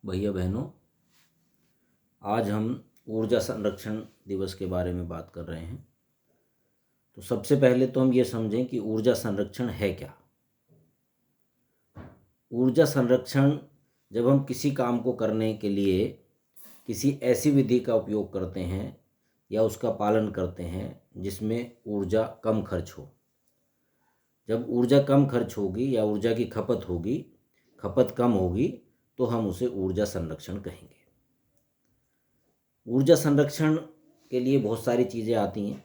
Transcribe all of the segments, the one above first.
भैया बहनों, आज हम ऊर्जा संरक्षण दिवस के बारे में बात कर रहे हैं। तो सबसे पहले तो हम ये समझें कि ऊर्जा संरक्षण है क्या। ऊर्जा संरक्षण जब हम किसी काम को करने के लिए किसी ऐसी विधि का उपयोग करते हैं या उसका पालन करते हैं जिसमें ऊर्जा कम खर्च हो। जब ऊर्जा कम खर्च होगी या ऊर्जा की खपत कम होगी तो हम उसे ऊर्जा संरक्षण कहेंगे। ऊर्जा संरक्षण के लिए बहुत सारी चीज़ें आती हैं।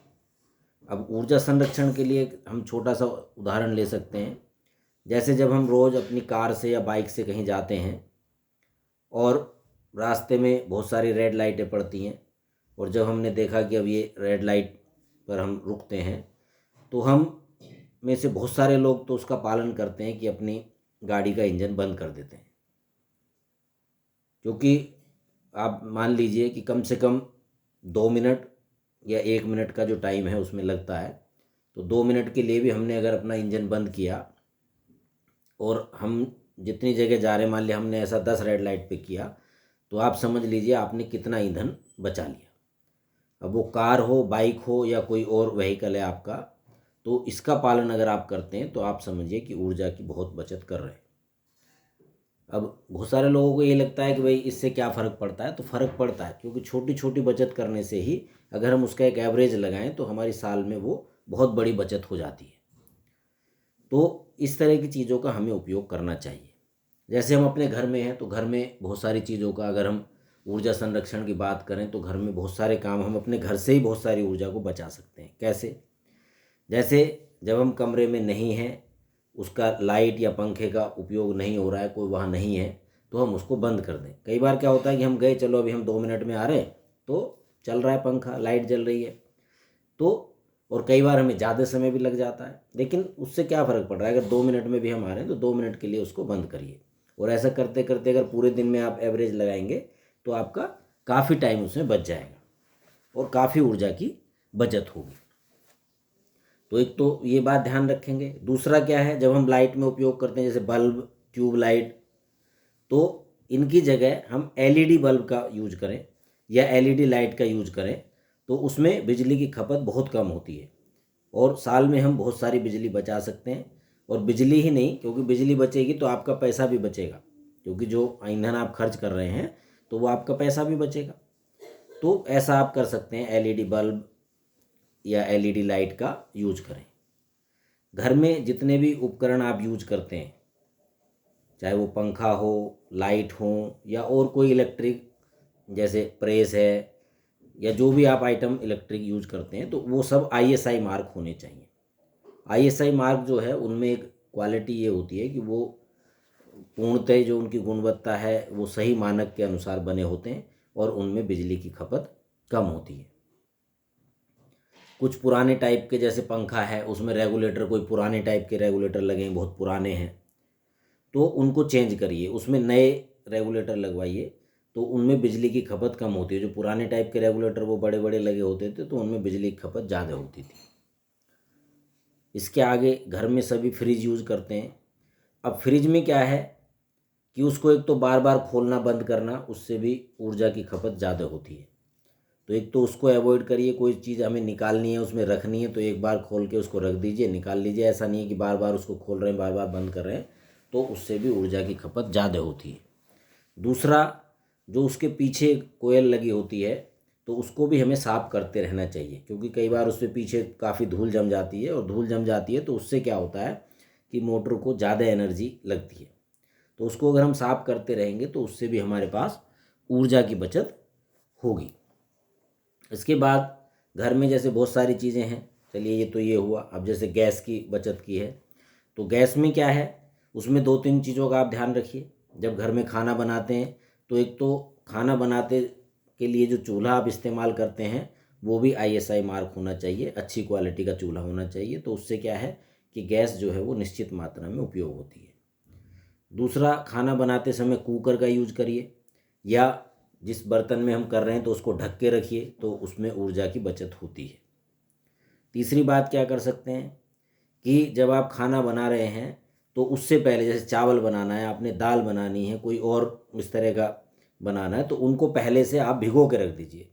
अब ऊर्जा संरक्षण के लिए हम छोटा सा उदाहरण ले सकते हैं। जैसे जब हम रोज़ अपनी कार से या बाइक से कहीं जाते हैं और रास्ते में बहुत सारी रेड लाइटें पड़ती हैं, और जब हमने देखा कि अब ये रेड लाइट पर हम रुकते हैं तो हम में से बहुत सारे लोग तो उसका पालन करते हैं कि अपनी गाड़ी का इंजन बंद कर देते हैं। क्योंकि आप मान लीजिए कि कम से कम 2 मिनट या 1 मिनट का जो टाइम है उसमें लगता है, तो 2 मिनट के लिए भी हमने अगर अपना इंजन बंद किया और हम जितनी जगह जा रहे हैं, मान लिया हमने ऐसा 10 रेड लाइट पे किया, तो आप समझ लीजिए आपने कितना ईंधन बचा लिया। अब वो कार हो, बाइक हो या कोई और व्हीकल है आपका, तो इसका पालन अगर आप करते हैं तो आप समझिए कि ऊर्जा की बहुत बचत कर रहे हैं। अब बहुत सारे लोगों को ये लगता है कि भाई इससे क्या फ़र्क पड़ता है, तो फ़र्क पड़ता है, क्योंकि छोटी छोटी बचत करने से ही अगर हम उसका एक एवरेज लगाएं तो हमारी साल में वो बहुत बड़ी बचत हो जाती है। तो इस तरह की चीज़ों का हमें उपयोग करना चाहिए। जैसे हम अपने घर में हैं तो घर में बहुत सारी चीज़ों का, अगर हम ऊर्जा संरक्षण की बात करें तो घर में बहुत सारे काम हम अपने घर से ही बहुत सारी ऊर्जा को बचा सकते हैं। कैसे? जैसे जब हम कमरे में नहीं हैं, उसका लाइट या पंखे का उपयोग नहीं हो रहा है, कोई वहाँ नहीं है, तो हम उसको बंद कर दें। कई बार क्या होता है कि हम गए, चलो अभी हम 2 मिनट में आ रहे हैं, तो चल रहा है पंखा, लाइट जल रही है, तो और कई बार हमें ज़्यादा समय भी लग जाता है, लेकिन उससे क्या फ़र्क पड़ रहा है? अगर 2 मिनट में भी हम आ रहे हैं तो 2 मिनट के लिए उसको बंद करिए। और ऐसा करते करते अगर पूरे दिन में आप एवरेज लगाएंगे तो आपका काफ़ी टाइम उसमें बच जाएगा और काफ़ी ऊर्जा की बचत होगी। तो एक तो ये बात ध्यान रखेंगे। दूसरा क्या है, जब हम लाइट में उपयोग करते हैं जैसे बल्ब, ट्यूब लाइट, तो इनकी जगह हम एलईडी बल्ब का यूज करें या एलईडी लाइट का यूज करें, तो उसमें बिजली की खपत बहुत कम होती है और साल में हम बहुत सारी बिजली बचा सकते हैं। और बिजली ही नहीं, क्योंकि बिजली बचेगी तो आपका पैसा भी बचेगा, क्योंकि जो ईंधन आप खर्च कर रहे हैं तो वो आपका पैसा भी बचेगा। तो ऐसा आप कर सकते हैं, एलईडी बल्ब या एलईडी लाइट का यूज करें। घर में जितने भी उपकरण आप यूज करते हैं, चाहे वो पंखा हो, लाइट हो या और कोई इलेक्ट्रिक, जैसे प्रेस है या जो भी आप आइटम इलेक्ट्रिक यूज करते हैं, तो वो सब आईएसआई मार्क होने चाहिए। आईएसआई मार्क जो है उनमें एक क्वालिटी ये होती है कि वो पूर्णतः जो उनकी गुणवत्ता है वो सही मानक के अनुसार बने होते हैं और उनमें बिजली की खपत कम होती है। कुछ पुराने टाइप के, जैसे पंखा है, उसमें रेगुलेटर कोई पुराने टाइप के रेगुलेटर लगे हैं, बहुत पुराने हैं, तो उनको चेंज करिए, उसमें नए रेगुलेटर लगवाइए, तो उनमें बिजली की खपत कम होती है। जो पुराने टाइप के रेगुलेटर वो बड़े बड़े लगे होते थे तो उनमें बिजली की खपत ज़्यादा होती थी। इसके आगे घर में सभी फ्रिज यूज़ करते हैं। अब फ्रिज में क्या है कि उसको एक तो बार बार खोलना बंद करना, उससे भी ऊर्जा की खपत ज़्यादा होती है। तो एक तो उसको अवॉइड करिए। कोई चीज़ हमें निकालनी है, उसमें रखनी है, तो एक बार खोल के उसको रख दीजिए, निकाल लीजिए। ऐसा नहीं है कि बार बार उसको खोल रहे हैं, बार बार बंद कर रहे हैं, तो उससे भी ऊर्जा की खपत ज़्यादा होती है। दूसरा, जो उसके पीछे कोयल लगी होती है तो उसको भी हमें साफ़ करते रहना चाहिए, क्योंकि कई बार उसके पीछे काफ़ी धूल जम जाती है, और धूल जम जाती है तो उससे क्या होता है कि मोटर को ज़्यादा एनर्जी लगती है। तो उसको अगर हम साफ़ करते रहेंगे तो उससे भी हमारे पास ऊर्जा की बचत होगी। इसके बाद घर में जैसे बहुत सारी चीज़ें हैं, चलिए ये तो ये हुआ। अब जैसे गैस की बचत की है, तो गैस में क्या है, उसमें 2-3 चीज़ों का आप ध्यान रखिए। जब घर में खाना बनाते हैं तो एक तो खाना बनाते के लिए जो चूल्हा आप इस्तेमाल करते हैं वो भी आईएसआई मार्क होना चाहिए, अच्छी क्वालिटी का चूल्हा होना चाहिए। तो उससे क्या है कि गैस जो है वो निश्चित मात्रा में उपयोग होती है। दूसरा, खाना बनाते समय कुकर का यूज करिए, या जिस बर्तन में हम कर रहे हैं तो उसको ढक के रखिए, तो उसमें ऊर्जा की बचत होती है। तीसरी बात क्या कर सकते हैं कि जब आप खाना बना रहे हैं तो उससे पहले, जैसे चावल बनाना है, आपने दाल बनानी है, कोई और इस तरह का बनाना है तो उनको पहले से आप भिगो के रख दीजिए।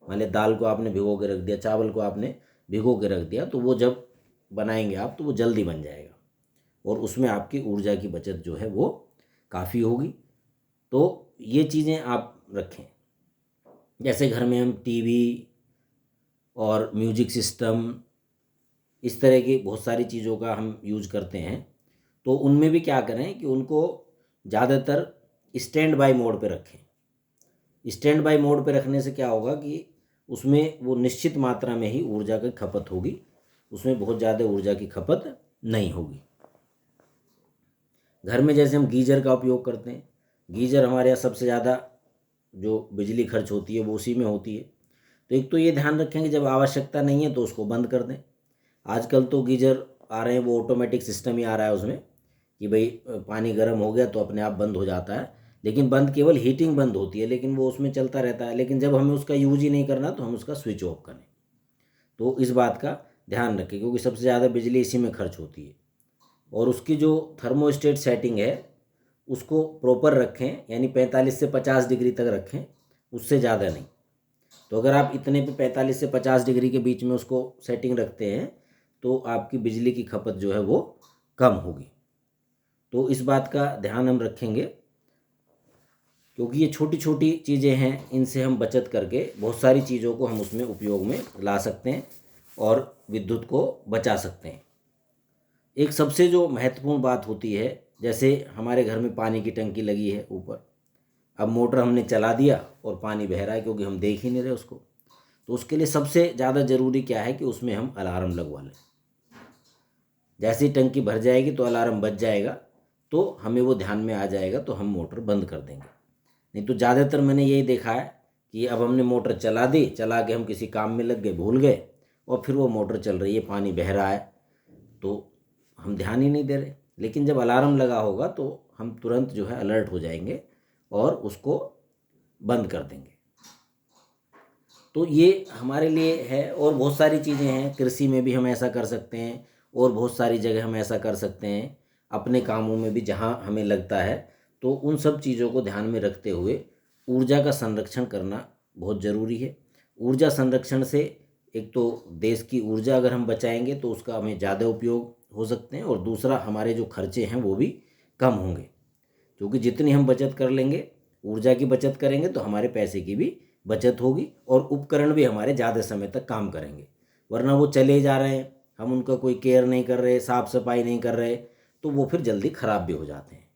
मान लिया दाल को आपने भिगो के रख दिया, चावल को आपने भिगो के रख दिया, तो वो जब बनाएंगे आप तो वो जल्दी बन जाएगा और उसमें आपकी ऊर्जा की बचत जो है वो काफ़ी होगी। तो ये चीज़ें आप रखें। जैसे घर में हम टीवी और म्यूजिक सिस्टम इस तरह की बहुत सारी चीज़ों का हम यूज करते हैं, तो उनमें भी क्या करें कि उनको ज़्यादातर स्टैंड बाय मोड पे रखें। स्टैंड बाय मोड पे रखने से क्या होगा कि उसमें वो निश्चित मात्रा में ही ऊर्जा की खपत होगी, उसमें बहुत ज़्यादा ऊर्जा की खपत नहीं होगी। घर में जैसे हम गीजर का उपयोग करते हैं, गीजर हमारे यहाँ सबसे ज़्यादा जो बिजली खर्च होती है वो उसी में होती है। तो एक तो ये ध्यान रखें कि जब आवश्यकता नहीं है तो उसको बंद कर दें। आजकल तो गीजर आ रहे हैं, वो ऑटोमेटिक सिस्टम ही आ रहा है उसमें कि भाई पानी गर्म हो गया तो अपने आप बंद हो जाता है, लेकिन बंद केवल हीटिंग बंद होती है, लेकिन वो उसमें चलता रहता है। लेकिन जब हमें उसका यूज ही नहीं करना तो हम उसका स्विच ऑफ करें। तो इस बात का ध्यान रखें क्योंकि सबसे ज़्यादा बिजली इसी में खर्च होती है। और उसकी जो थर्मोस्टेट सेटिंग है उसको प्रॉपर रखें, यानी 45 से 50 डिग्री तक रखें, उससे ज़्यादा नहीं। तो अगर आप इतने पे 45 से 50 डिग्री के बीच में उसको सेटिंग रखते हैं तो आपकी बिजली की खपत जो है वो कम होगी। तो इस बात का ध्यान हम रखेंगे क्योंकि ये छोटी छोटी चीज़ें हैं, इनसे हम बचत करके बहुत सारी चीज़ों को हम उसमें उपयोग में ला सकते हैं और विद्युत को बचा सकते हैं। एक सबसे जो महत्वपूर्ण बात होती है, जैसे हमारे घर में पानी की टंकी लगी है ऊपर, अब मोटर हमने चला दिया और पानी बह रहा है क्योंकि हम देख ही नहीं रहे उसको, तो उसके लिए सबसे ज़्यादा ज़रूरी क्या है कि उसमें हम अलार्म लगवा लें। जैसे ही टंकी भर जाएगी तो अलार्म बज जाएगा, तो हमें वो ध्यान में आ जाएगा, तो हम मोटर बंद कर देंगे। नहीं तो ज़्यादातर मैंने यही देखा है कि अब हमने मोटर चला दी, चला के हम किसी काम में लग गए, भूल गए, और फिर वो मोटर चल रही है, पानी बह रहा है, तो हम ध्यान ही नहीं दे रहे। लेकिन जब अलार्म लगा होगा तो हम तुरंत जो है अलर्ट हो जाएंगे और उसको बंद कर देंगे। तो ये हमारे लिए है। और बहुत सारी चीज़ें हैं, कृषि में भी हम ऐसा कर सकते हैं और बहुत सारी जगह हम ऐसा कर सकते हैं, अपने कामों में भी जहाँ हमें लगता है। तो उन सब चीज़ों को ध्यान में रखते हुए ऊर्जा का संरक्षण करना बहुत ज़रूरी है। ऊर्जा संरक्षण से एक तो देश की ऊर्जा अगर हम बचाएंगे तो उसका हमें ज़्यादा उपयोग हो सकते हैं, और दूसरा हमारे जो खर्चे हैं वो भी कम होंगे, क्योंकि जितनी हम बचत कर लेंगे, ऊर्जा की बचत करेंगे तो हमारे पैसे की भी बचत होगी और उपकरण भी हमारे ज़्यादा समय तक काम करेंगे। वरना वो चले जा रहे हैं, हम उनका कोई केयर नहीं कर रहे, साफ़ सफाई नहीं कर रहे, तो वो फिर जल्दी ख़राब भी हो जाते हैं।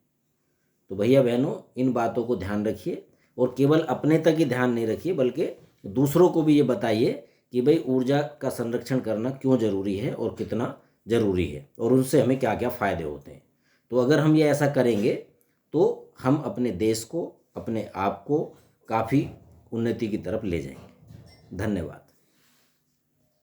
तो भैया बहनों, इन बातों को ध्यान रखिए और केवल अपने तक ही ध्यान नहीं रखिए, बल्कि दूसरों को भी ये बताइए कि भाई ऊर्जा का संरक्षण करना क्यों ज़रूरी है और कितना ज़रूरी है और उनसे हमें क्या क्या फ़ायदे होते हैं। तो अगर हम ये ऐसा करेंगे तो हम अपने देश को, अपने आप को काफ़ी उन्नति की तरफ ले जाएंगे। धन्यवाद।